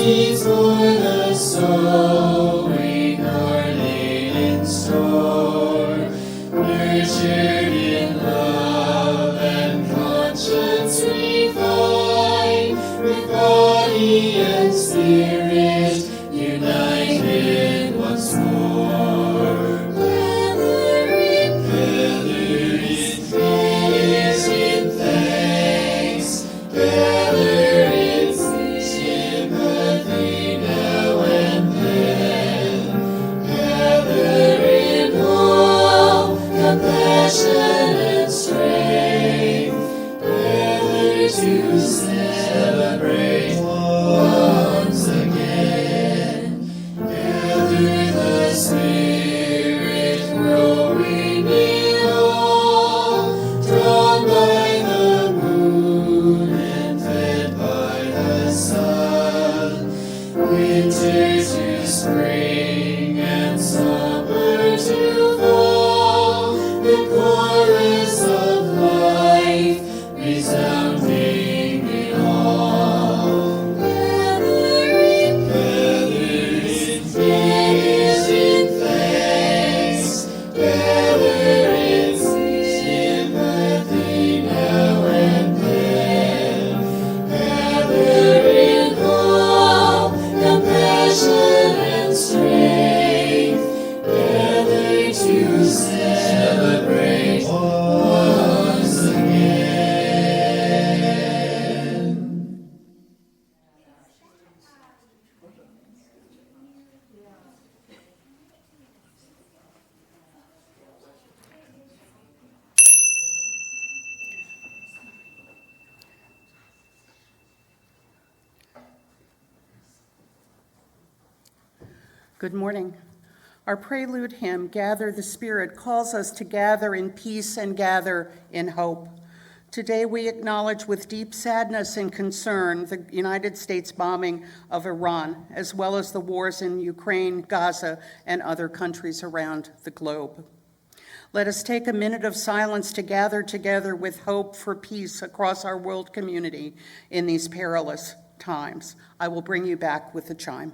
needs for the soul, reincarnate in store, nurtured in love and conscience refined, with body and spirit united once more. Gather in praise, in thanks, gather in sympathy now and then, gather in hope, compassion and strength, gather to celebrate once again. Gather the Spirit growing in all, drawn by the moon and fed by the sun, winter to spring and summer to fall, the chorus of life resounding in all. Gather in praise, in thanks, gather in sympathy now and then, gather in hope, compassion and strength, gather to celebrate once again. Good morning. Our prelude hymn, Gather the Spirit, calls us to gather in peace and gather in hope. Today we acknowledge with deep sadness and concern the United States bombing of Iran, as well as the wars in Ukraine, Gaza, and other countries around the globe. Let us take a minute of silence to gather together with hope for peace across our world community in these perilous times. I will bring you back with the chime.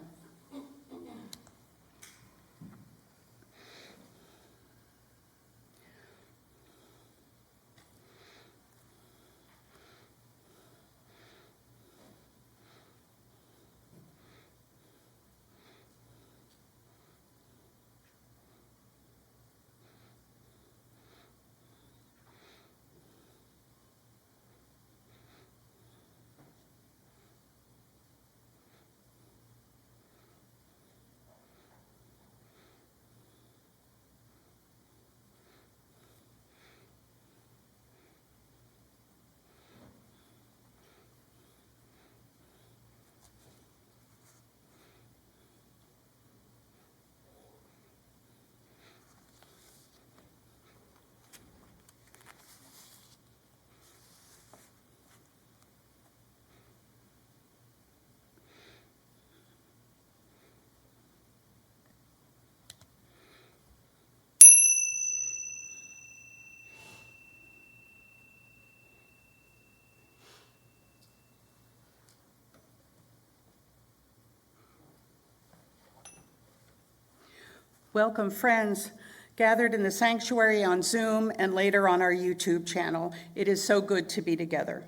Welcome, friends, gathered in the sanctuary on Zoom and later on our YouTube channel. It is so good to be together.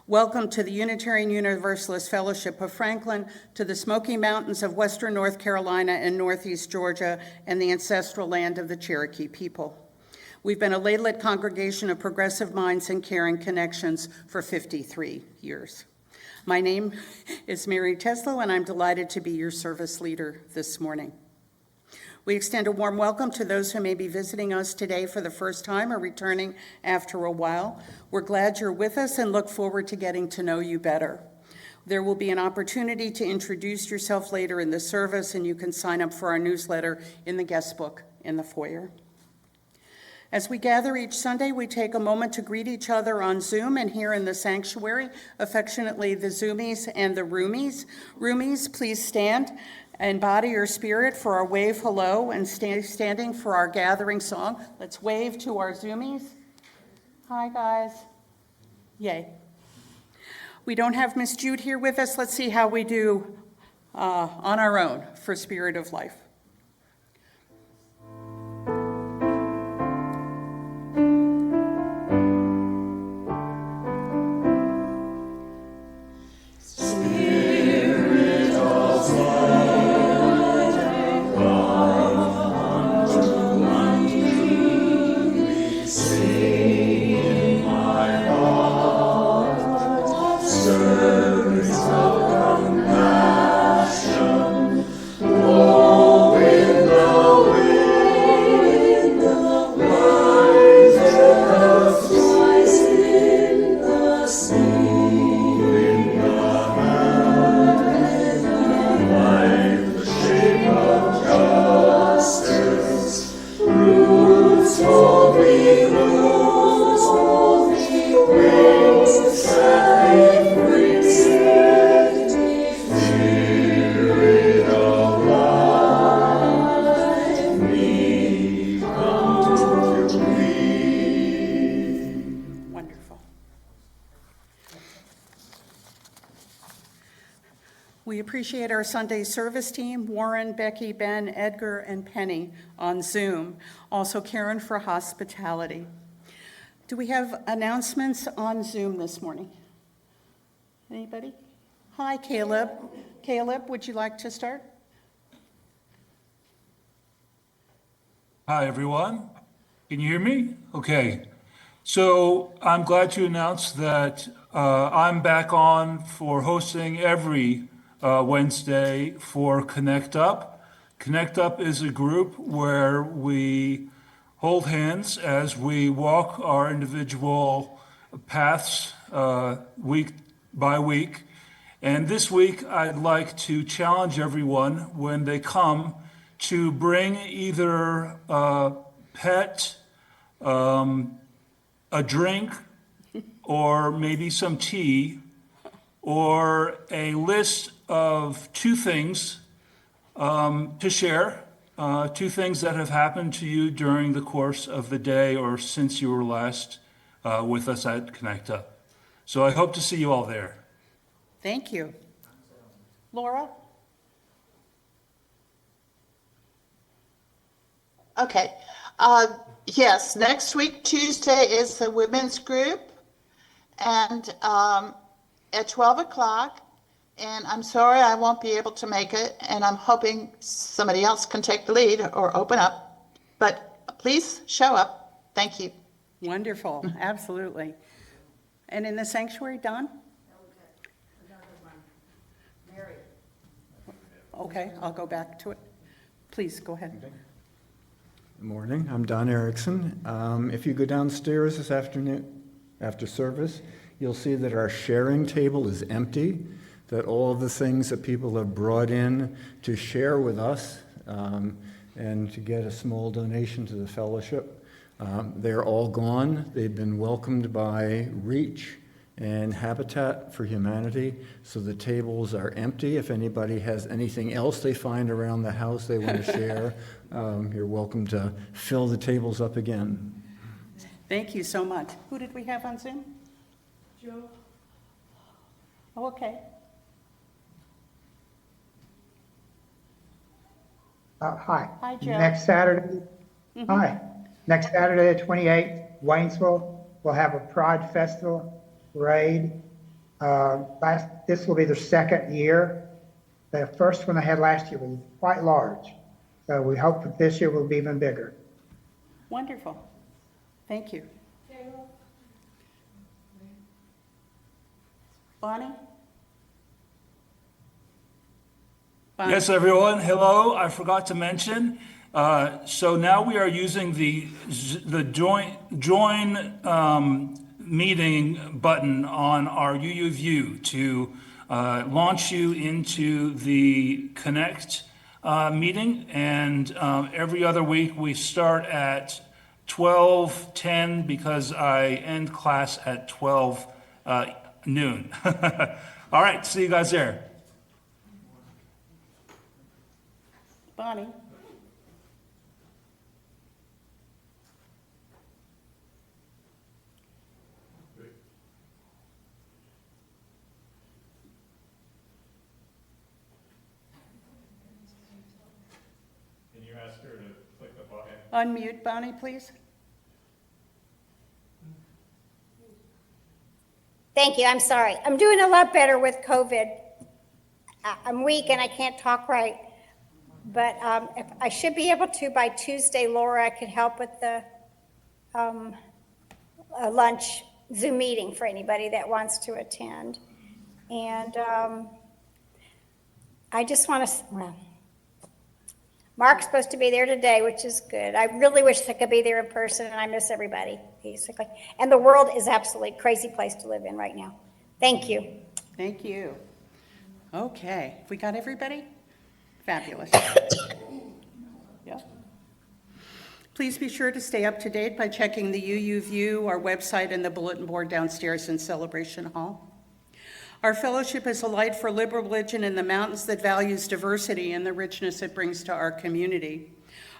Welcome to the Unitarian Universalist Fellowship of Franklin, to the Smoky Mountains of Western North Carolina and Northeast Georgia, and the ancestral land of the Cherokee people. We've been a lay-lit congregation of progressive minds and caring connections for 53 years. My name is Mary Teslo, and I'm delighted to be your service leader this morning. We extend a warm welcome to those who may be visiting us today for the first time or returning after a while. We're glad you're with us and look forward to getting to know you better. There will be an opportunity to introduce yourself later in the service, and you can sign up for our newsletter in the guest book in the foyer. As we gather each Sunday, we take a moment to greet each other on Zoom and here in the sanctuary, affectionately the Zoomies and the Roomies. Roomies, please stand and body your spirit for our wave hello, and standing for our gathering song. Let's wave to our Zoomies. Hi, guys. Yay. We don't have Miss Jude here with us. Let's see how we do on our own for Spirit of Life. Wonderful. We appreciate our Sunday service team, Warren, Becky, Ben, Edgar, and Penny on Zoom. Also Karen for hospitality. Do we have announcements on Zoom this morning? Anybody? Hi, Caleb. Caleb, would you like to start? Hi, everyone. Can you hear me? Okay. So I'm glad to announce that I'm back on for hosting every Wednesday for Connect Up. Connect Up is a group where we hold hands as we walk our individual paths week by week. And this week, I'd like to challenge everyone when they come to bring either a pet, a drink, or maybe some tea, or a list of two things to share, two things that have happened to you during the course of the day or since you were last with us at Connect Up. So I hope to see you all there. Thank you. Laura? Okay. Yes, next week, Tuesday, is the women's group, and at 12 o'clock. And I'm sorry I won't be able to make it, and I'm hoping somebody else can take the lead or open up. But please show up. Thank you. Wonderful, absolutely. And in the sanctuary, Don? Okay, I'll go back to it. Please, go ahead. Good morning, I'm Don Erickson. If you go downstairs this afternoon after service, you'll see that our sharing table is empty, that all of the things that people have brought in to share with us and to get a small donation to the fellowship, they're all gone. They've been welcomed by Reach and Habitat for Humanity, so the tables are empty. If anybody has anything else they find around the house they want to share, you're welcome to fill the tables up again. Thank you so much. Who did we have on Zoom? Joe. Oh, okay. Hi. Hi, Joe. Next Saturday, hi. Next Saturday, the 28th, Waynesville will have a Pride Festival parade. This will be the second year. The first one they had last year was quite large. So we hope that this year will be even bigger. Wonderful. Thank you. Bonnie? Bonnie? Yes, everyone. Hello. I forgot to mention. So now we are using the join meeting button on our UUView to launch you into the Connect meeting. And every other week we start at 12:10 because I end class at 12 noon. All right. See you guys there. Bonnie? Unmute Bonnie, please. Thank you. I'm sorry. I'm doing a lot better with COVID. I'm weak and I can't talk right. But if I should be able to by Tuesday, Laura, I could help with the a lunch Zoom meeting for anybody that wants to attend. And I just want to, well, Mark's supposed to be there today, which is good. I really wish I could be there in person, and I miss everybody, basically. And the world is absolutely a crazy place to live in right now. Thank you. Thank you. Okay, we got everybody? Fabulous. Yeah. Please be sure to stay up to date by checking the UU View, our website, and the bulletin board downstairs in Celebration Hall. Our fellowship is a light for liberal religion in the mountains that values diversity and the richness it brings to our community.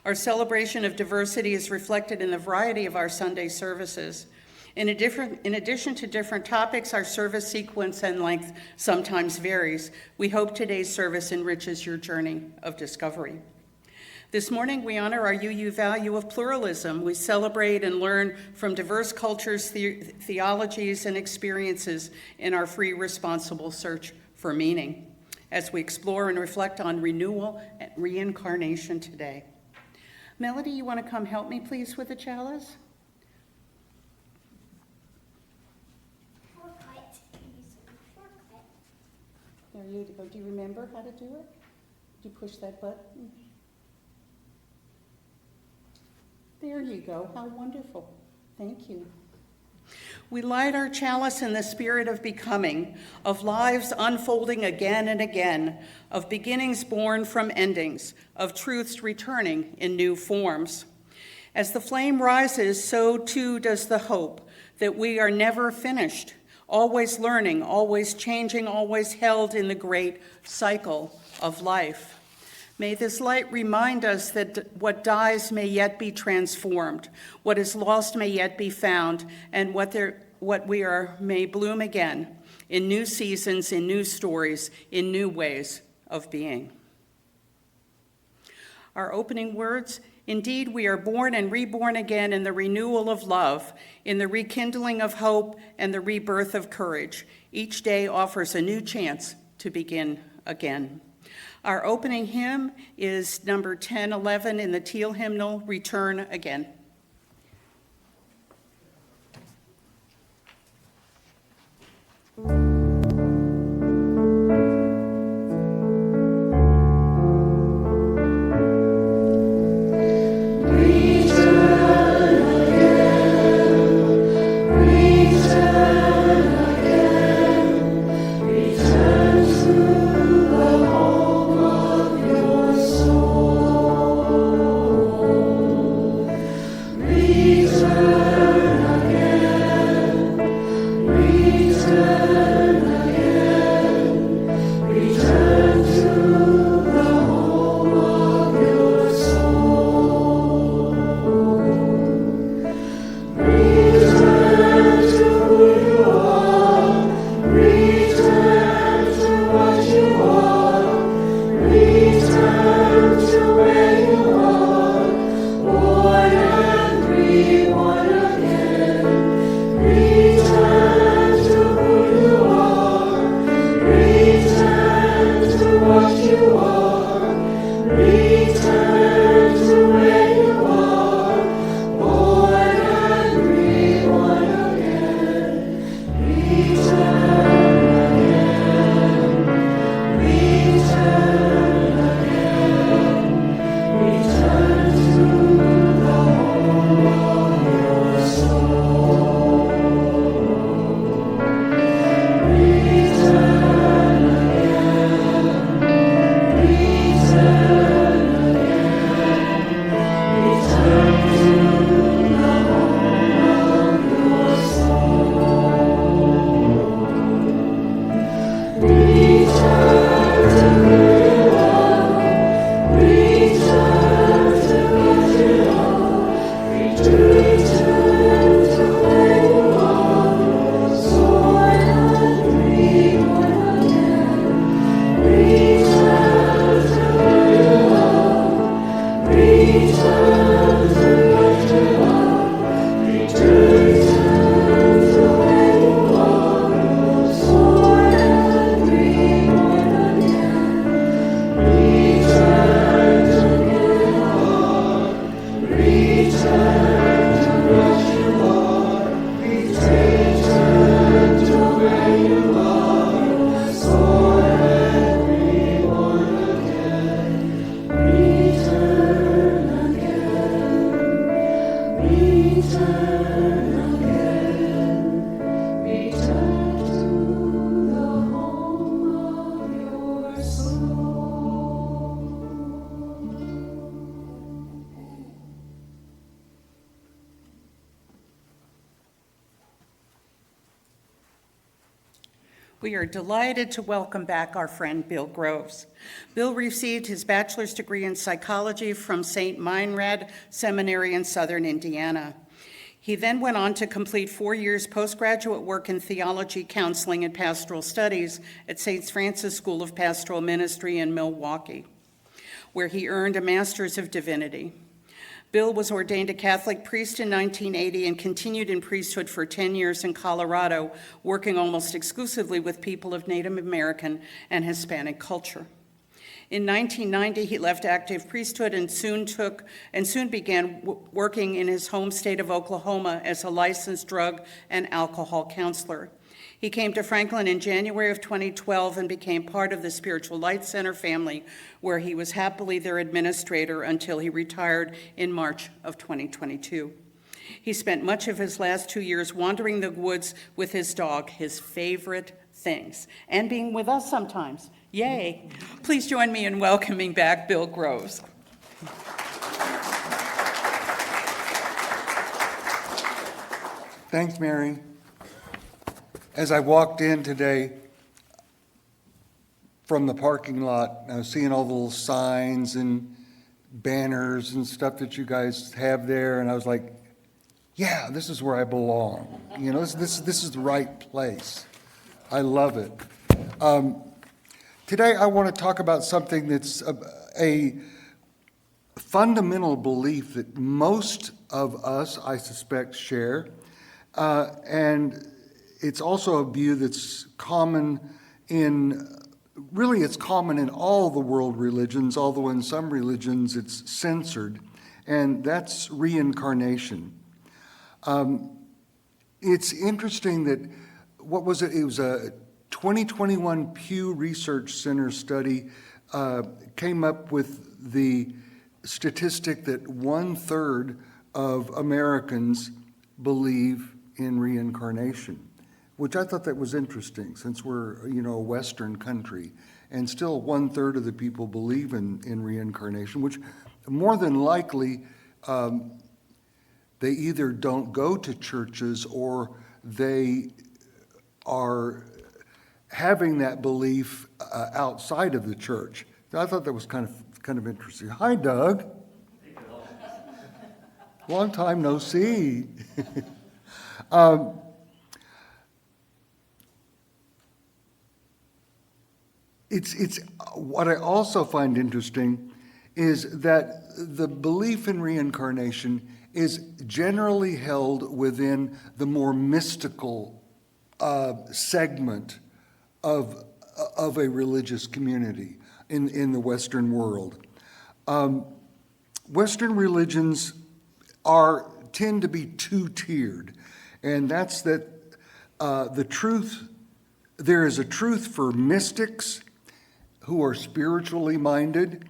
Our celebration of diversity is reflected in the variety of our Sunday services. In addition to different topics, our service sequence and length sometimes varies. We hope today's service enriches your journey of discovery. This morning, we honor our UU value of pluralism. We celebrate and learn from diverse cultures, theologies, and experiences in our free, responsible search for meaning as we explore and reflect on renewal and reincarnation today. Melody, you want to come help me, please, with the chalice? There you go. Do you remember how to do it? Did you push that button? There you go. How wonderful. Thank you. We light our chalice in the spirit of becoming, of lives unfolding again and again, of beginnings born from endings, of truths returning in new forms. As the flame rises, so too does the hope that we are never finished, always learning, always changing, always held in the great cycle of life. May this light remind us that what dies may yet be transformed, what is lost may yet be found, and what we are may bloom again in new seasons, in new stories, in new ways of being. Our opening words, indeed, we are born and reborn again in the renewal of love, in the rekindling of hope, and the rebirth of courage. Each day offers a new chance to begin again. Our opening hymn is number 1011 in the Teal hymnal, Return Again. We are delighted to welcome back our friend Bill Groves. Bill received his bachelor's degree in psychology from St. Meinrad Seminary in southern Indiana. He then went on to complete 4 years postgraduate work in theology, counseling, and pastoral studies at St. Francis School of Pastoral Ministry in Milwaukee, where he earned a Master's of Divinity. Bill was ordained a Catholic priest in 1980 and continued in priesthood for 10 years in Colorado, working almost exclusively with people of Native American and Hispanic culture. In 1990, he left active priesthood and soon began working in his home state of Oklahoma as a licensed drug and alcohol counselor. He came to Franklin in January of 2012 and became part of the Spiritual Light Center family, where he was happily their administrator until he retired in March of 2022. He spent much of his last 2 years wandering the woods with his dog, his favorite things, and being with us sometimes. Yay! Please join me in welcoming back Bill Groves. Thanks, Mary. As I walked in today from the parking lot, I was seeing all the little signs and banners and stuff that you guys have there, and I was like, yeah, this is where I belong. You know, this is the right place. I love it. Today I want to talk about something that's a fundamental belief that most of us, I suspect, share, and it's also a view that's common it's common in all the world religions, although in some religions it's censored, and that's reincarnation. It's interesting that, what was it? It was a 2021 Pew Research Center study came up with the statistic that 1/3 of Americans believe in reincarnation, which I thought that was interesting, since we're, a Western country, and still 1/3 of the people believe in reincarnation, which more than likely they either don't go to churches or they are having that belief outside of the church. I thought that was kind of interesting. Hi, Doug. Long time no see. It's what I also find interesting is that the belief in reincarnation is generally held within the more mystical segment of a religious community in the Western world. Western religions tend to be two-tiered, and that's that there is a truth for mystics who are spiritually minded,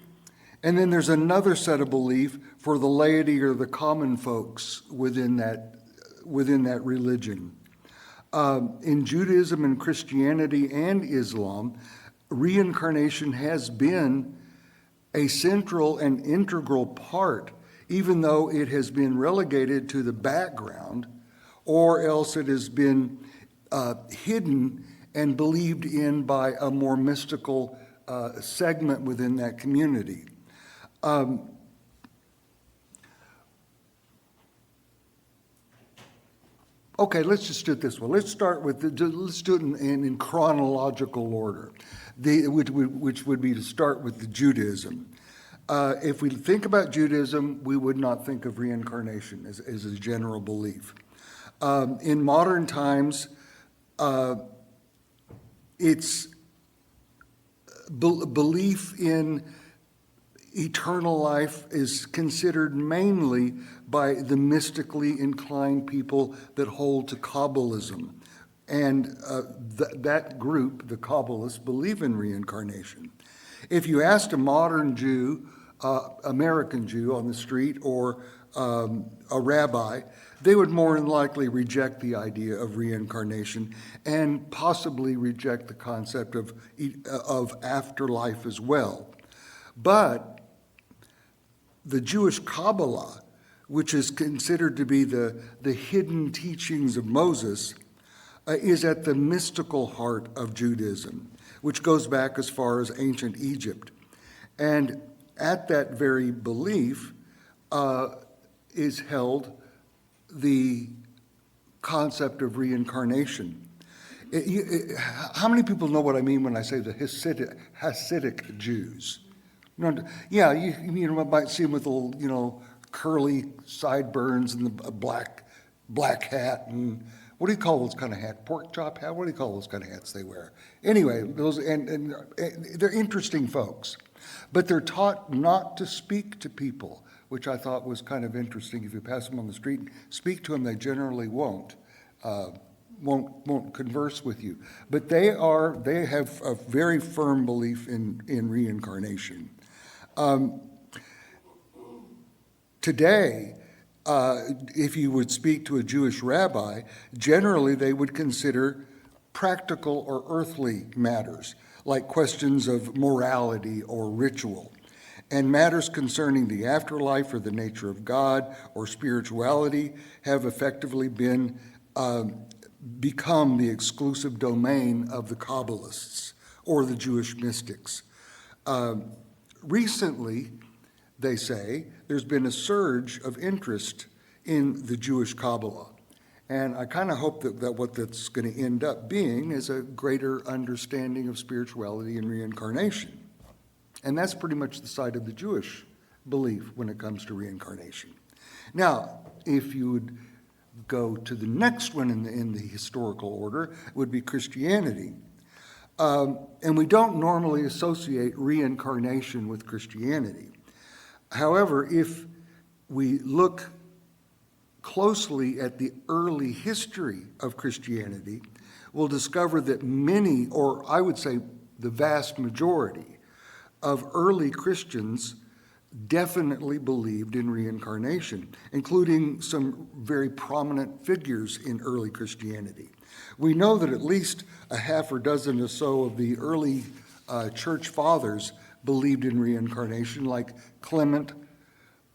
and then there's another set of belief for the laity or the common folks within that religion. In Judaism and Christianity and Islam, reincarnation has been a central and integral part, even though it has been relegated to the background, or else it has been hidden and believed in by a more mystical segment within that community. Okay, let's just do it this way. Let's do it in chronological order, which would be to start with the Judaism. If we think about Judaism, we would not think of reincarnation as a general belief. In modern times, it's belief in eternal life is considered mainly by the mystically inclined people that hold to Kabbalism. And that group, the Kabbalists, believe in reincarnation. If you asked a modern Jew, American Jew on the street, or a rabbi, they would more than likely reject the idea of reincarnation and possibly reject the concept of afterlife as well. But the Jewish Kabbalah, which is considered to be the hidden teachings of Moses, is at the mystical heart of Judaism, which goes back as far as ancient Egypt. And at that very belief is held the concept of reincarnation. How many people know what I mean when I say the Hasidic Jews? Yeah, you might see them with little, curly sideburns and the black hat and what do you call those kind of hats? Pork chop hat? What do you call those kind of hats they wear? Anyway, those and they're interesting folks, but they're taught not to speak to people, which I thought was kind of interesting. If you pass them on the street, speak to them, they generally won't converse with you. But they have a very firm belief in reincarnation. Today, if you would speak to a Jewish rabbi, generally they would consider practical or earthly matters, like questions of morality or ritual, and matters concerning the afterlife or the nature of God or spirituality have effectively become the exclusive domain of the Kabbalists or the Jewish mystics. Recently, they say, there's been a surge of interest in the Jewish Kabbalah. And I kind of hope that what that's going to end up being is a greater understanding of spirituality and reincarnation. And that's pretty much the side of the Jewish belief when it comes to reincarnation. Now, if you would go to the next one in the historical order, it would be Christianity. And we don't normally associate reincarnation with Christianity. However, if we look closely at the early history of Christianity, we'll discover that many, or I would say the vast majority, of early Christians definitely believed in reincarnation, including some very prominent figures in early Christianity. We know that at least a half or dozen or so of the early church fathers believed in reincarnation, like Clement,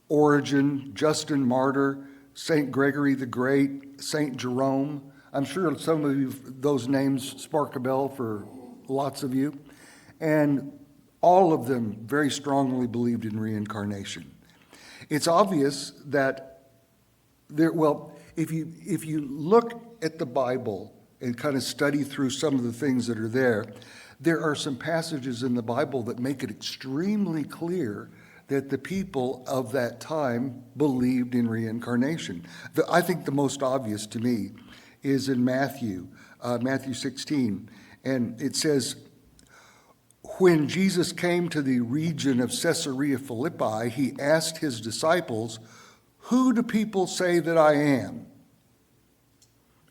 Origen, Justin Martyr, St. Gregory the Great, St. Jerome. I'm sure some of you, those names spark a bell for lots of you. And all of them very strongly believed in reincarnation. It's obvious that if you look at the Bible and kind of study through some of the things that are there are some passages in the Bible that make it extremely clear that the people of that time believed in reincarnation. I think the most obvious to me is in Matthew 16, and it says, when Jesus came to the region of Caesarea Philippi, he asked his disciples, "Who do people say that I am?"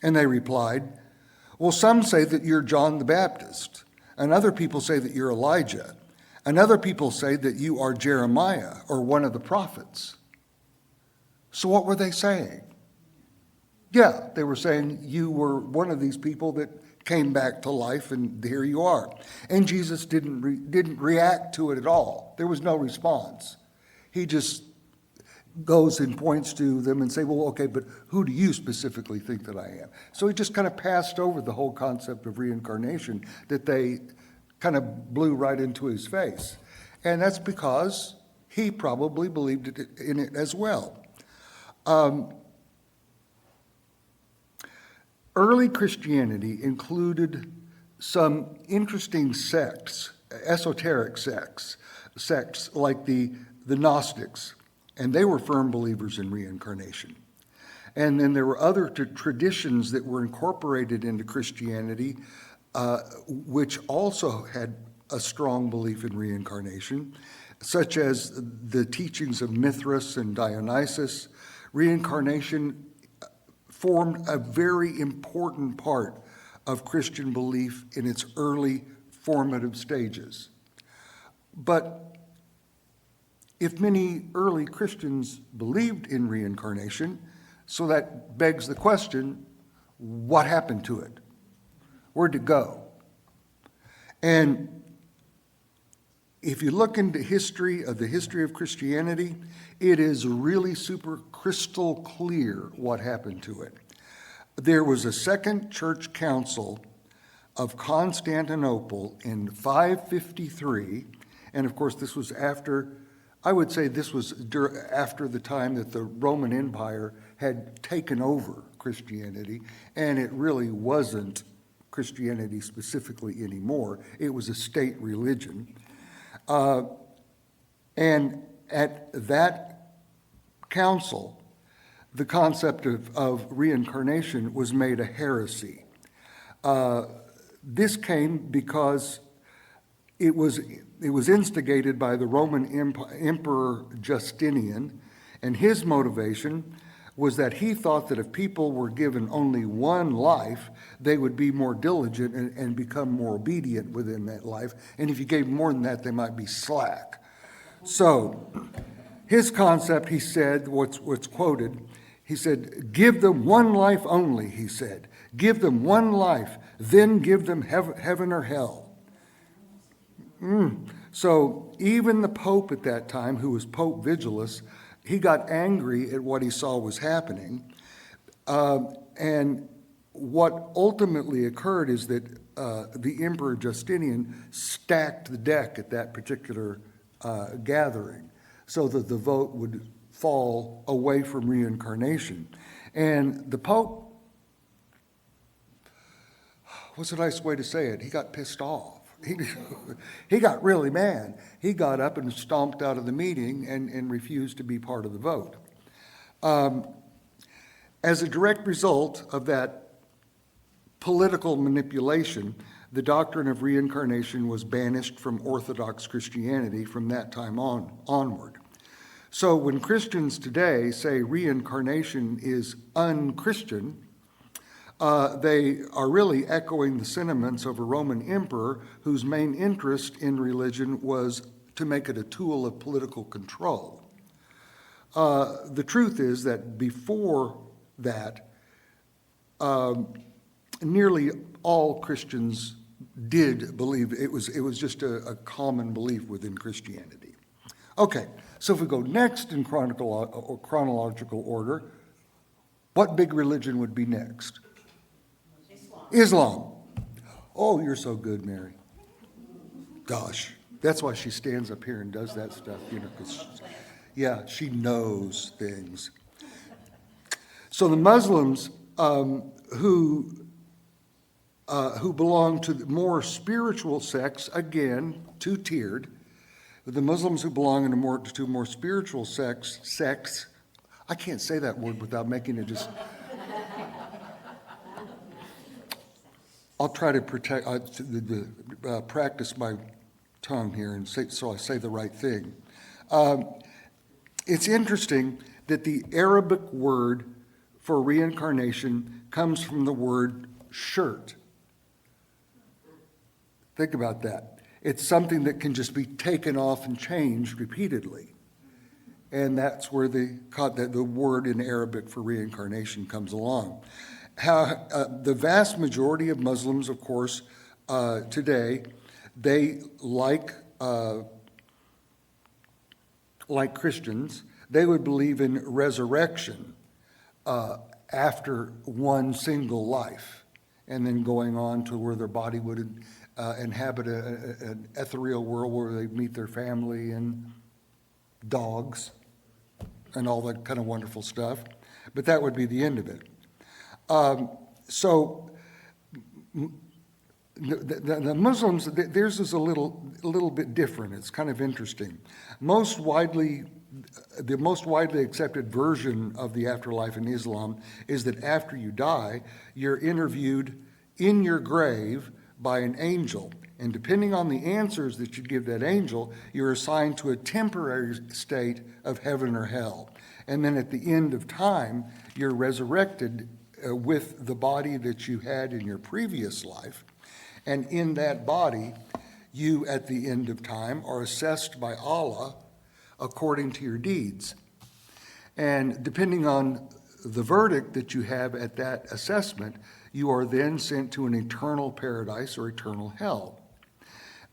And they replied, "Well, some say that you're John the Baptist, and other people say that you're Elijah, and other people say that you are Jeremiah or one of the prophets." So what were they saying? Yeah, they were saying you were one of these people that came back to life, and here you are. And Jesus didn't react to it at all. There was no response. He just goes and points to them and say, well, okay, but who do you specifically think that I am? So he just kind of passed over the whole concept of reincarnation that they kind of blew right into his face. And that's because he probably believed in it as well. Early Christianity included some interesting sects, esoteric sects like the Gnostics, and they were firm believers in reincarnation. And then there were other traditions that were incorporated into Christianity, which also had a strong belief in reincarnation, such as the teachings of Mithras and Dionysus. Reincarnation formed a very important part of Christian belief in its early formative stages. But if many early Christians believed in reincarnation, so that begs the question, what happened to it? Where'd it go? And if you look into the history of Christianity, it is really super crystal clear what happened to it. there was a second church council of Constantinople in 553, and of course this was after, I would say this was after the time that the Roman Empire had taken over Christianity, and it really wasn't Christianity specifically anymore. It was a state religion. And at that council, the concept of reincarnation was made a heresy. This came because it was instigated by the Roman Emperor Justinian, and his motivation was that he thought that if people were given only one life, they would be more diligent and become more obedient within that life. And if you gave more than that, they might be slack. So his concept, he said, what's quoted, he said, give them one life only, he said. Give them one life, then give them heaven or hell. So even the Pope at that time, who was Pope Vigilus, he got angry at what he saw was happening. And what ultimately occurred is that the Emperor Justinian stacked the deck at that particular gathering so that the vote would fall away from reincarnation. And the Pope, what's a nice way to say it? He got pissed off. He got really mad. He got up and stomped out of the meeting and refused to be part of the vote. As a direct result of that political manipulation, the doctrine of reincarnation was banished from Orthodox Christianity from that time onward. So when Christians today say reincarnation is unchristian, they are really echoing the sentiments of a Roman emperor whose main interest in religion was to make it a tool of political control. The truth is that before that, nearly all Christians did believe it was just a common belief within Christianity. Okay, so if we go next in chronological order, what big religion would be next? Islam. Oh, you're so good, Mary. Gosh, that's why she stands up here and does that stuff, you know, because, yeah, she knows things. So the Muslims who belong to the more spiritual sects, again, two-tiered, the Muslims who belong to more spiritual sects, I can't say that word without making it just... I'll try to practice my tongue here and so I say the right thing. It's interesting that the Arabic word for reincarnation comes from the word shirt. Think about that. It's something that can just be taken off and changed repeatedly. And that's where the word in Arabic for reincarnation comes along. The vast majority of Muslims, of course, today, they like Christians, they would believe in resurrection after one single life, and then going on to where their body would inhabit an ethereal world where they meet their family and dogs and all that kind of wonderful stuff. But that would be the end of it. So the Muslims, theirs is a little bit different. It's kind of interesting. The most widely accepted version of the afterlife in Islam is that after you die, you're interviewed in your grave by an angel. And depending on the answers that you give that angel, you're assigned to a temporary state of heaven or hell. And then at the end of time, you're resurrected with the body that you had in your previous life. And in that body, you, at the end of time, are assessed by Allah according to your deeds. And depending on the verdict that you have at that assessment, you are then sent to an eternal paradise or eternal hell.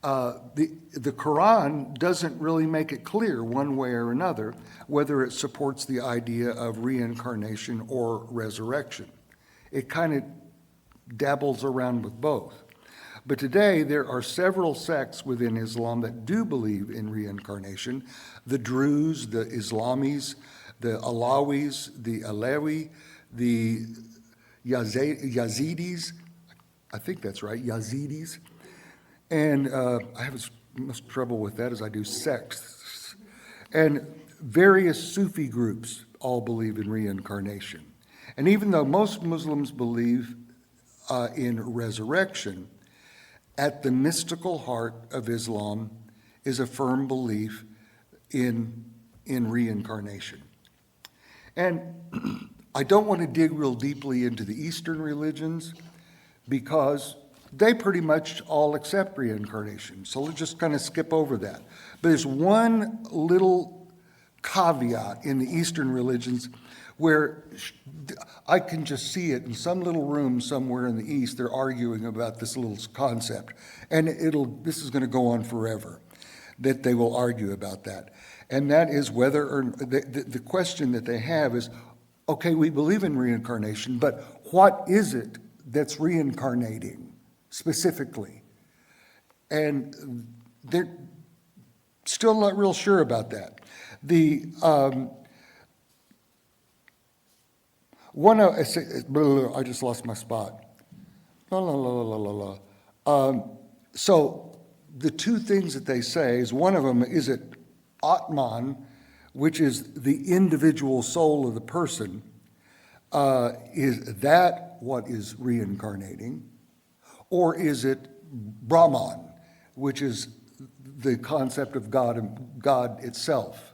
The Quran doesn't really make it clear one way or another whether it supports the idea of reincarnation or resurrection. It kind of dabbles around with both. But today, there are several sects within Islam that do believe in reincarnation. The Druze, the Islamis, the Alawis, the Alewi, the Yazidis, I think that's right, Yazidis. And I have as much trouble with that as I do sects. And various Sufi groups all believe in reincarnation. And even though most Muslims believe in resurrection, at the mystical heart of Islam is a firm belief in reincarnation. And I don't want to dig real deeply into the Eastern religions because they pretty much all accept reincarnation. So let's just kind of skip over that. But there's one little caveat in the Eastern religions where I can just see it in some little room somewhere in the East. They're arguing about this little concept. And this is going to go on forever, that they will argue about that. And that is whether, or the question that they have is, okay, we believe in reincarnation, but what is it that's reincarnating specifically? And they're still not real sure about that. I just lost my spot. So the two things that they say is, one of them is it Atman, which is the individual soul of the person. Is that what is reincarnating? Or is it Brahman, which is the concept of God and God itself?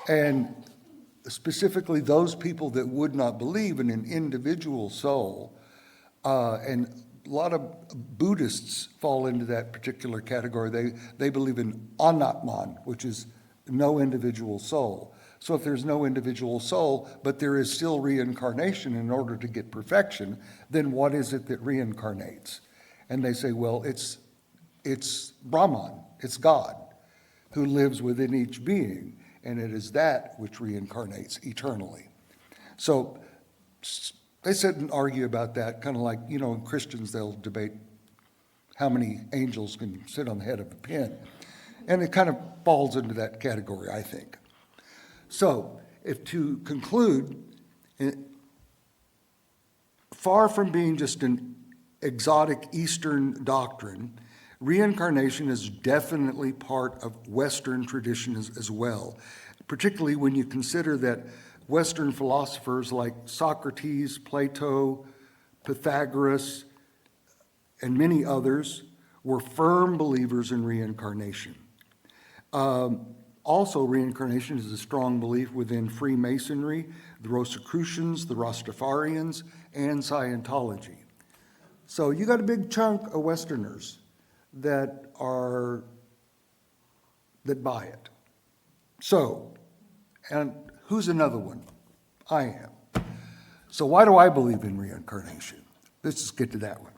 And specifically those people that would not believe in an individual soul, and a lot of Buddhists fall into that particular category. They believe in Anatman, which is no individual soul. So if there's no individual soul, but there is still reincarnation in order to get perfection, then what is it that reincarnates? And they say, well, it's Brahman, it's God, who lives within each being, and it is that which reincarnates eternally. So they sit and argue about that, kind of like, in Christians, they'll debate how many angels can sit on the head of a pin. And it kind of falls into that category, I think. So, if to conclude, far from being just an exotic Eastern doctrine, reincarnation is definitely part of Western tradition as well, particularly when you consider that Western philosophers like Socrates, Plato, Pythagoras, and many others were firm believers in reincarnation. Also, reincarnation is a strong belief within Freemasonry, the Rosicrucians, the Rastafarians, and Scientology. So you got a big chunk of Westerners that buy it. So, and who's another one? I am. So why do I believe in reincarnation? Let's just get to that one.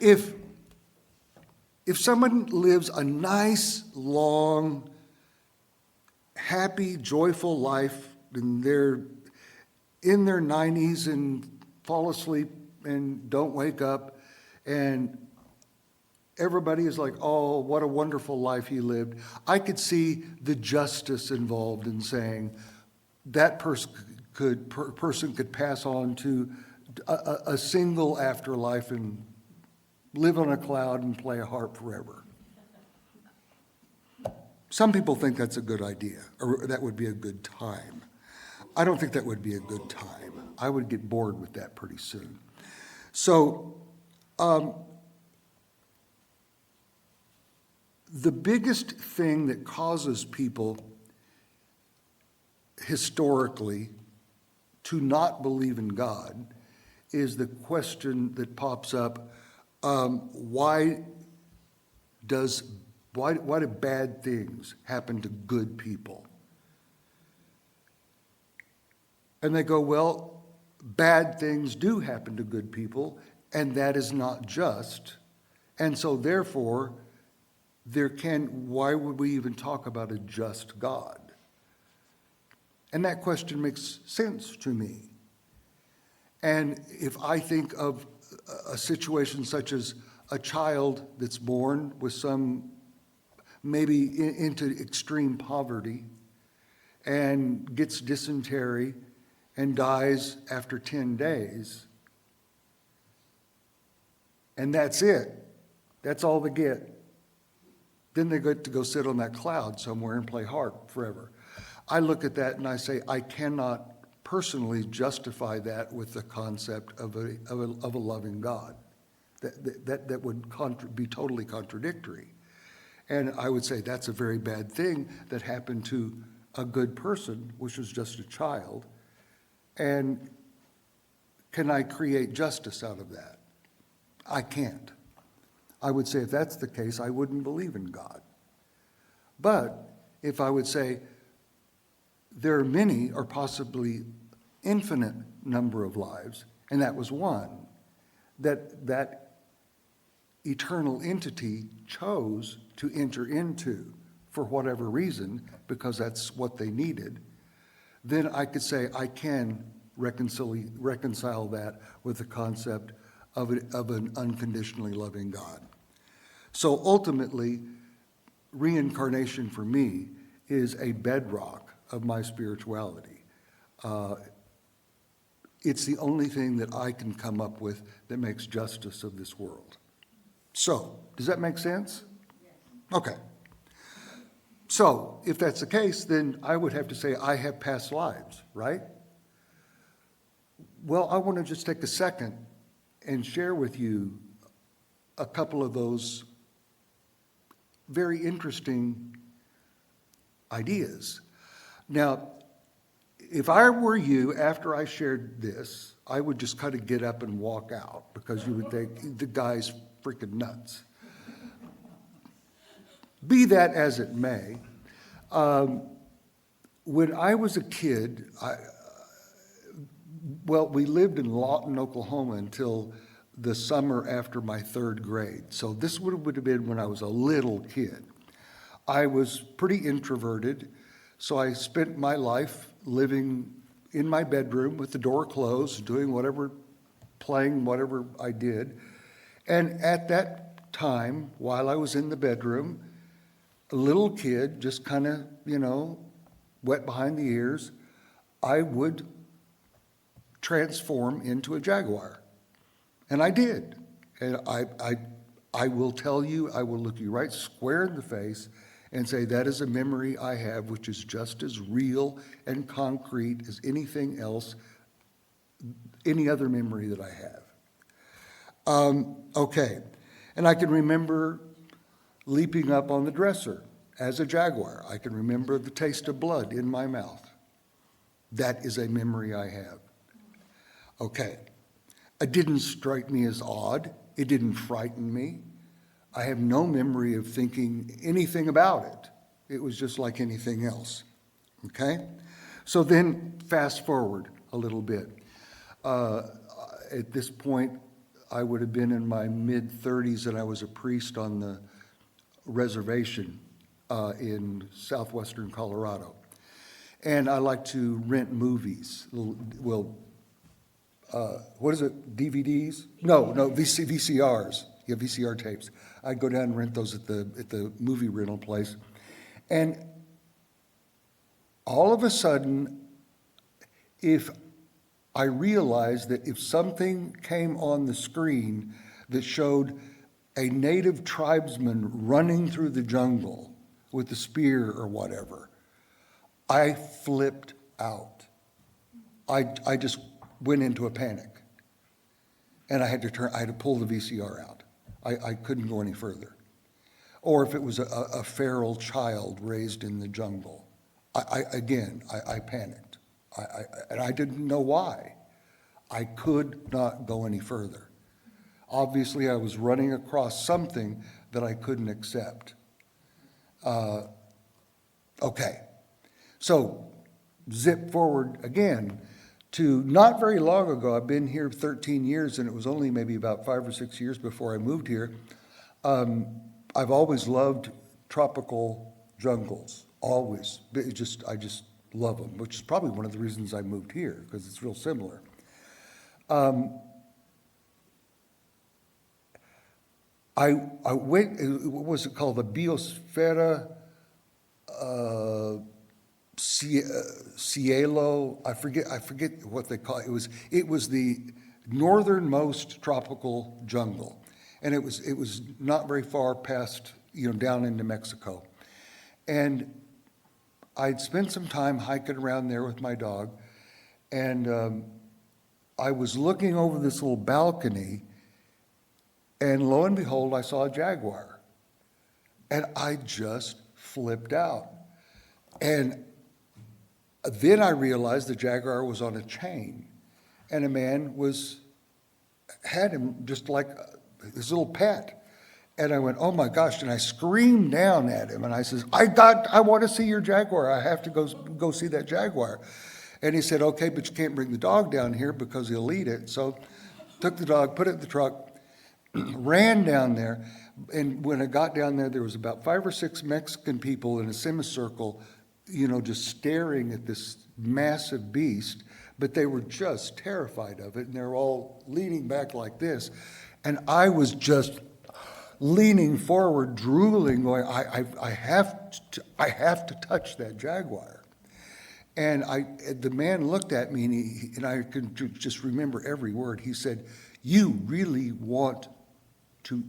If someone lives a nice, long, happy, joyful life, and they're in their 90s and fall asleep and don't wake up, and everybody is like, oh, what a wonderful life he lived, I could see the justice involved in saying that person could pass on to a single afterlife and live on a cloud and play a harp forever. Some people think that's a good idea, or that would be a good time. I don't think that would be a good time. I would get bored with that pretty soon. So, the biggest thing that causes people historically to not believe in God is the question that pops up, why do bad things happen to good people? And they go, well, bad things do happen to good people, and that is not just. And so therefore, why would we even talk about a just God? And that question makes sense to me. And if I think of a situation such as a child that's born with some, maybe into extreme poverty, and gets dysentery and dies after 10 days, and that's it. That's all they get. Then they get to go sit on that cloud somewhere and play harp forever. I look at that and I say, I cannot personally justify that with the concept of a loving God. That would be totally contradictory. And I would say that's a very bad thing that happened to a good person, which was just a child. And can I create justice out of that? I can't. I would say if that's the case, I wouldn't believe in God. But if I would say there are many or possibly infinite number of lives, and that was one, that eternal entity chose to enter into for whatever reason, because that's what they needed, then I could say I can reconcile that with the concept of an unconditionally loving God. So ultimately, reincarnation for me is a bedrock of my spirituality. It's the only thing that I can come up with that makes justice of this world. So, does that make sense? Okay. So, if that's the case, then I would have to say I have past lives, right? Well, I want to just take a second and share with you a couple of those very interesting ideas. Now, if I were you, after I shared this, I would just kind of get up and walk out, because you would think the guy's freaking nuts. Be that as it may, when I was a kid, we lived in Lawton, Oklahoma until the summer after my third grade. So this would have been when I was a little kid. I was pretty introverted, so I spent my life living in my bedroom with the door closed, doing whatever, playing whatever I did. And at that time, while I was in the bedroom, a little kid, just kind of, wet behind the ears, I would transform into a jaguar. And I did. And I will tell you, I will look you right square in the face and say that is a memory I have, which is just as real and concrete as anything else, any other memory that I have. Okay. And I can remember leaping up on the dresser as a jaguar. I can remember the taste of blood in my mouth. That is a memory I have. Okay. It didn't strike me as odd. It didn't frighten me. I have no memory of thinking anything about it. It was just like anything else. Okay? So then fast forward a little bit. At this point, I would have been in my mid-30s, and I was a priest on the reservation in southwestern Colorado. And I like to rent movies. What is it, DVDs? No, VCRs. Yeah, VCR tapes. I'd go down and rent those at the movie rental place. And all of a sudden, if I realized that if something came on the screen that showed a native tribesman running through the jungle with a spear or whatever, I flipped out. I just went into a panic. And I had to pull the VCR out. I couldn't go any further. Or if it was a feral child raised in the jungle, I panicked. And I didn't know why. I could not go any further. Obviously, I was running across something that I couldn't accept. Okay, so zip forward again to not very long ago. I've been here 13 years, and it was only maybe about 5 or 6 years before I moved here. I've always loved tropical jungles, always. I just love them, which is probably one of the reasons I moved here, because it's real similar. I went, what was it called, the Biosfera Cielo, I forget what they call it. It was the northernmost tropical jungle, and it was not very far past, down into Mexico. And I'd spent some time hiking around there with my dog, and I was looking over this little balcony, and lo and behold, I saw a jaguar. And I just flipped out. And then I realized the jaguar was on a chain, and a man had him just like his little pet. And I went, oh my gosh, and I screamed down at him, and I says, I want to see your jaguar. I have to go see that jaguar. And he said, okay, but you can't bring the dog down here because he'll eat it. So took the dog, put it in the truck, ran down there, and when I got down there, there was about 5 or 6 Mexican people in a semicircle, just staring at this massive beast, but they were just terrified of it, and they're all leaning back like this. And I was just leaning forward, drooling, going, I have to touch that jaguar. And the man looked at me, and I could just remember every word. He said, you really want to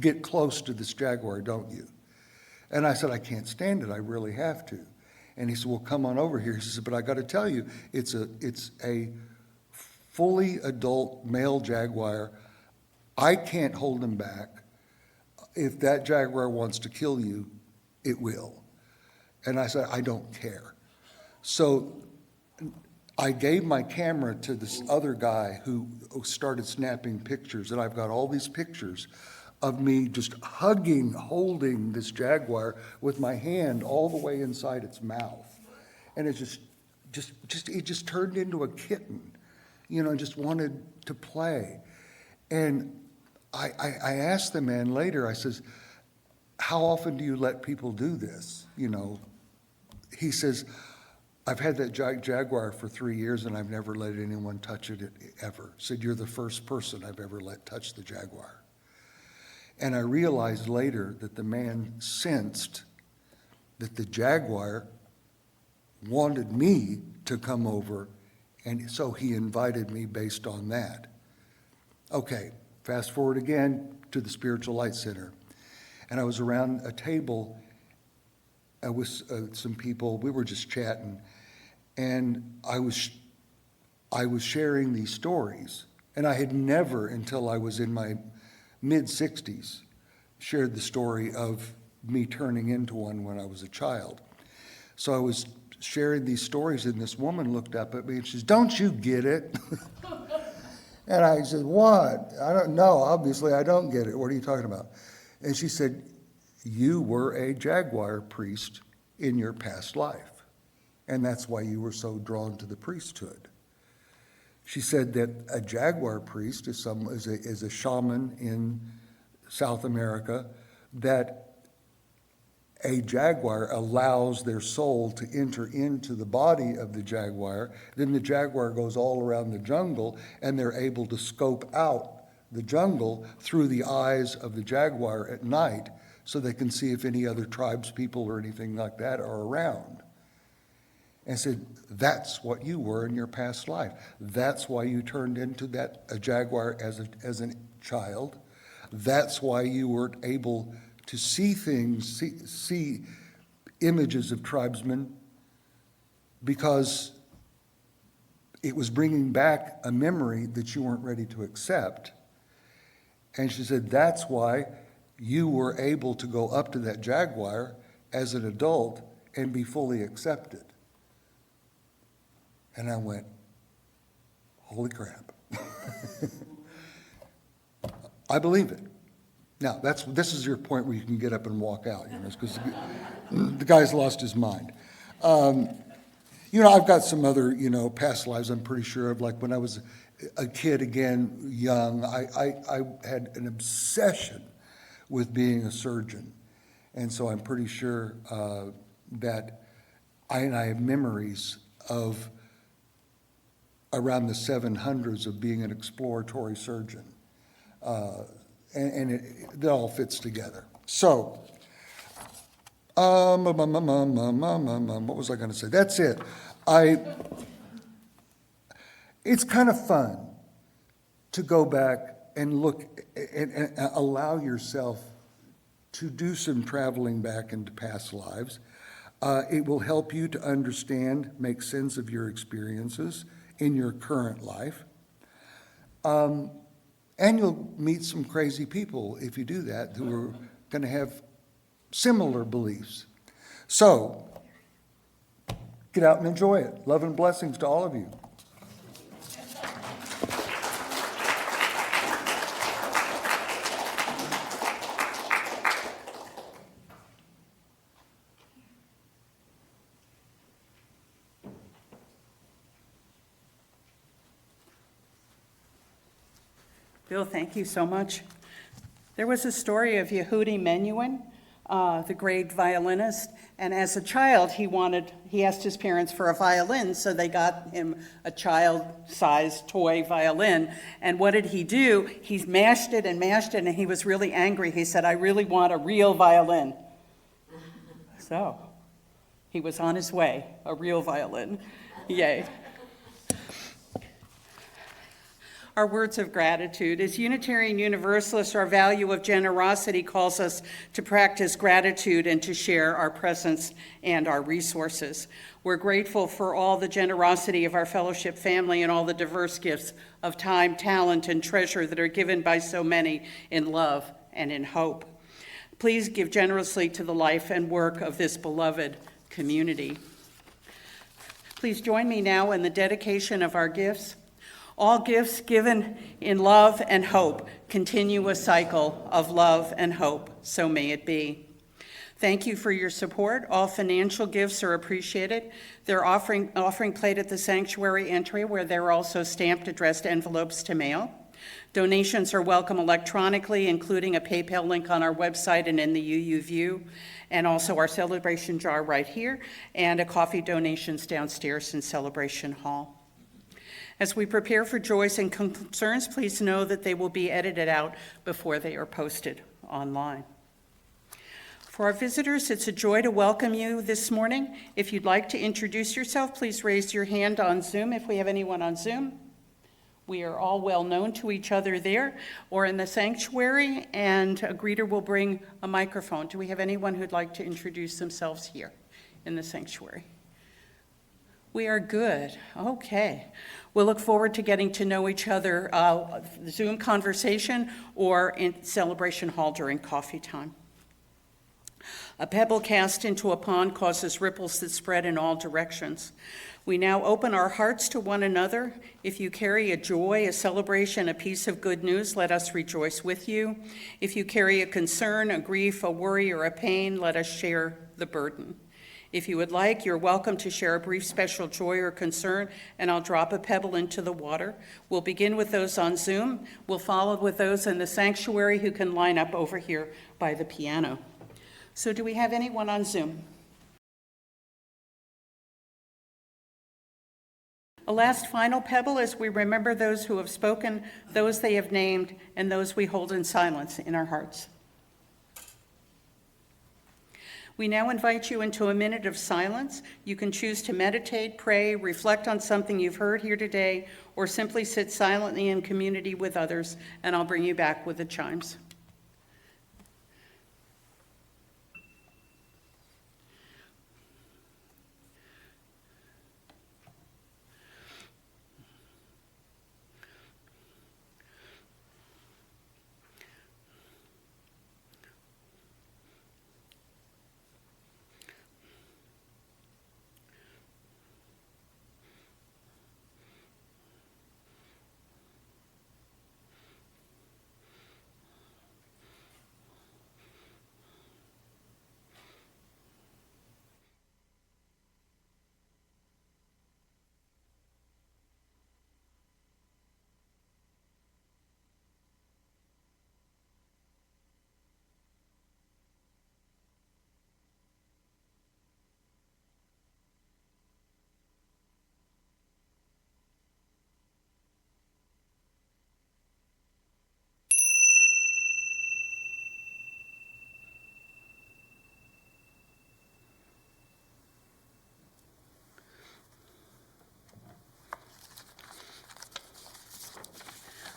get close to this jaguar, don't you? And I said, I can't stand it. I really have to. And he said, well, come on over here. He said, but I got to tell you, it's a fully adult male jaguar. I can't hold him back. If that jaguar wants to kill you, it will. And I said, I don't care. So I gave my camera to this other guy who started snapping pictures, and I've got all these pictures of me just holding this jaguar with my hand all the way inside its mouth. And it just turned into a kitten, just wanted to play. And I asked the man later, I says, how often do you let people do this? He says, I've had that jaguar for 3 years, and I've never let anyone touch it ever. Said, you're the first person I've ever let touch the jaguar. And I realized later that the man sensed that the jaguar wanted me to come over, and so he invited me based on that. Okay, fast forward again to the Spiritual Light Center. And I was around a table with some people. We were just chatting, and I was sharing these stories. And I had never, until I was in my mid-60s, shared the story of me turning into one when I was a child. So I was sharing these stories, and this woman looked up at me and she says, don't you get it? And I said, what? I don't know. Obviously, I don't get it. What are you talking about? And she said, you were a jaguar priest in your past life, and that's why you were so drawn to the priesthood. She said that a jaguar priest is a shaman in South America, that a jaguar allows their soul to enter into the body of the jaguar. Then the jaguar goes all around the jungle, and they're able to scope out the jungle through the eyes of the jaguar at night, so they can see if any other tribes people or anything like that are around. And said, that's what you were in your past life. That's why you turned into a jaguar as a child. That's why you were able to see things, see images of tribesmen, because it was bringing back a memory that you weren't ready to accept. And she said, that's why you were able to go up to that jaguar as an adult and be fully accepted. And I went, holy crap. I believe it. Now, this is your point where you can get up and walk out, because the guy's lost his mind. I've got some other, past lives I'm pretty sure of, like when I was a kid again, young, I had an obsession with being a surgeon. And so I'm pretty sure that I have memories of around the 700s of being an exploratory surgeon. And it all fits together. So, what was I going to say? That's it. It's kind of fun to go back and look and allow yourself to do some traveling back into past lives. It will help you to understand, make sense of your experiences in your current life. And you'll meet some crazy people if you do that who are going to have similar beliefs. So, get out and enjoy it. Love and blessings to all of you. Bill, thank you so much. There was a story of Yehudi Menuhin, the great violinist, and as a child, he asked his parents for a violin, so they got him a child-sized toy violin. And what did he do? He mashed it, and he was really angry. He said, "I really want a real violin." So, he was on his way, a real violin. Yay. Our words of gratitude. As Unitarian Universalists, our value of generosity calls us to practice gratitude and to share our presence and our resources. We're grateful for all the generosity of our fellowship family and all the diverse gifts of time, talent, and treasure that are given by so many in love and in hope. Please give generously to the life and work of this beloved community. Please join me now in the dedication of our gifts. All gifts given in love and hope continue a cycle of love and hope, so may it be. Thank you for your support. All financial gifts are appreciated. They're offering plate at the sanctuary entry where there are also stamped addressed envelopes to mail. Donations are welcome electronically, including a PayPal link on our website and in the UU View, and also our celebration jar right here, and a coffee donations downstairs in Celebration Hall. As we prepare for joys and concerns, please know that they will be edited out before they are posted online. For our visitors, it's a joy to welcome you this morning. If you'd like to introduce yourself, please raise your hand on Zoom if we have anyone on Zoom. We are all well known to each other there or in the sanctuary, and a greeter will bring a microphone. Do we have anyone who'd like to introduce themselves here in the sanctuary? We are good. Okay. We'll look forward to getting to know each other, Zoom conversation or in Celebration Hall during coffee time. A pebble cast into a pond causes ripples that spread in all directions. We now open our hearts to one another. If you carry a joy, a celebration, a piece of good news, let us rejoice with you. If you carry a concern, a grief, a worry, or a pain, let us share the burden. If you would like, you're welcome to share a brief special joy or concern, and I'll drop a pebble into the water. We'll begin with those on Zoom. We'll follow with those in the sanctuary who can line up over here by the piano. So do we have anyone on Zoom? A last final pebble as we remember those who have spoken, those they have named, and those we hold in silence in our hearts. We now invite you into a minute of silence. You can choose to meditate, pray, reflect on something you've heard here today, or simply sit silently in community with others, and I'll bring you back with the chimes.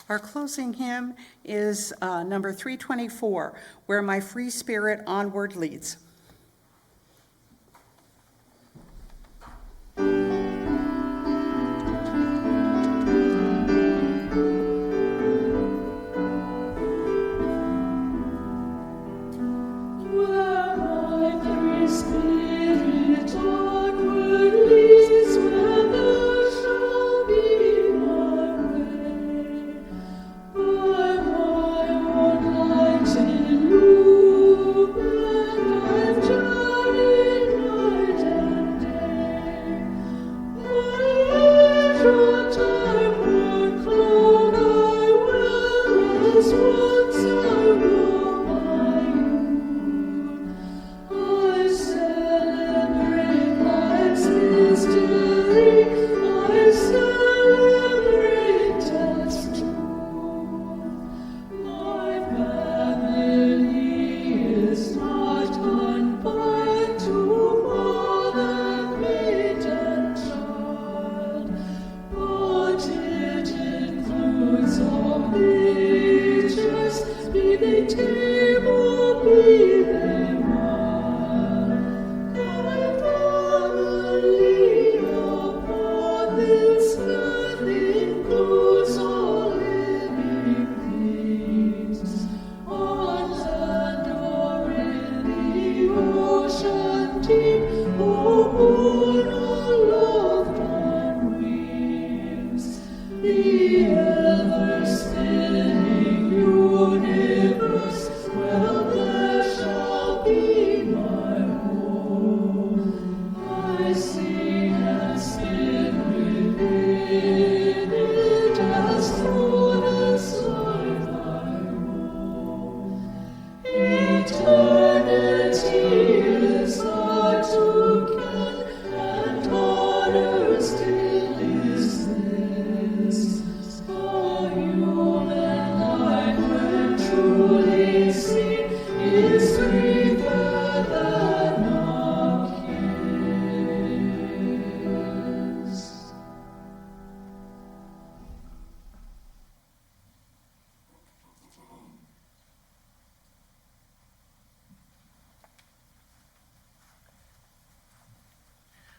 Our closing hymn is number 324, Where My Free Spirit Onward Leads.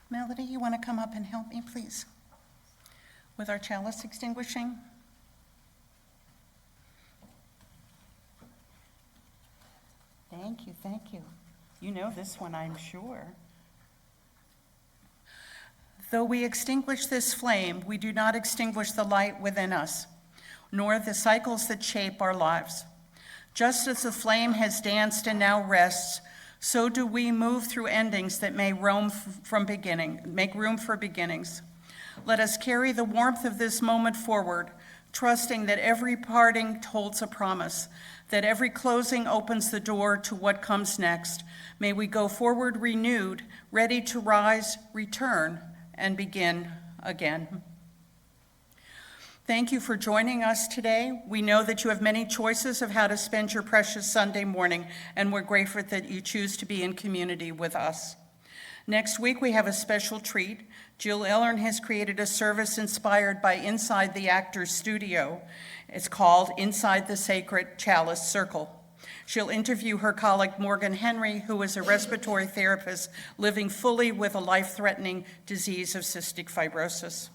Melody, you want to come up and help me, please, with our chalice extinguishing? Thank you, thank you. You know this one, I'm sure. Though we extinguish this flame, we do not extinguish the light within us, nor the cycles that shape our lives. Just as the flame has danced and now rests, so do we move through endings that may make room for beginnings. Let us carry the warmth of this moment forward, trusting that every parting holds a promise, that every closing opens the door to what comes next. May we go forward renewed, ready to rise, return, and begin again. Thank you for joining us today. We know that you have many choices of how to spend your precious Sunday morning, and we're grateful that you choose to be in community with us. Next week, we have a special treat. Jill Ellern has created a service inspired by Inside the Actor's Studio. It's called Inside the Sacred Chalice Circle. She'll interview her colleague Morgan Henry, who is a respiratory therapist living fully with a life-threatening disease of cystic fibrosis.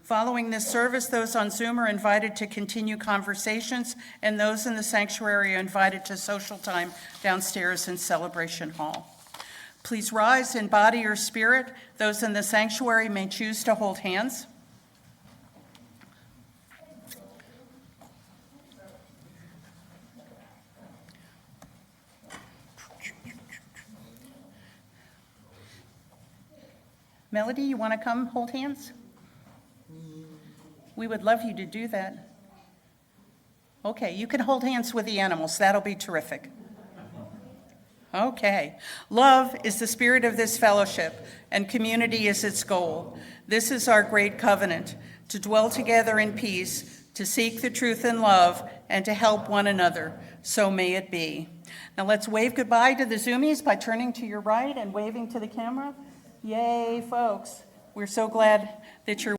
Following this service, those on Zoom are invited to continue conversations, and those in the sanctuary are invited to social time downstairs in Celebration Hall. Please rise in body or spirit. Those in the sanctuary may choose to hold hands. Melody, you want to come hold hands? We would love you to do that. Okay, you can hold hands with the animals. That'll be terrific. Okay. Love is the spirit of this fellowship, and community is its goal. This is our great covenant, to dwell together in peace, to seek the truth in love, and to help one another. So may it be. Now let's wave goodbye to the Zoomies by turning to your right and waving to the camera. Yay, folks. We're so glad that you're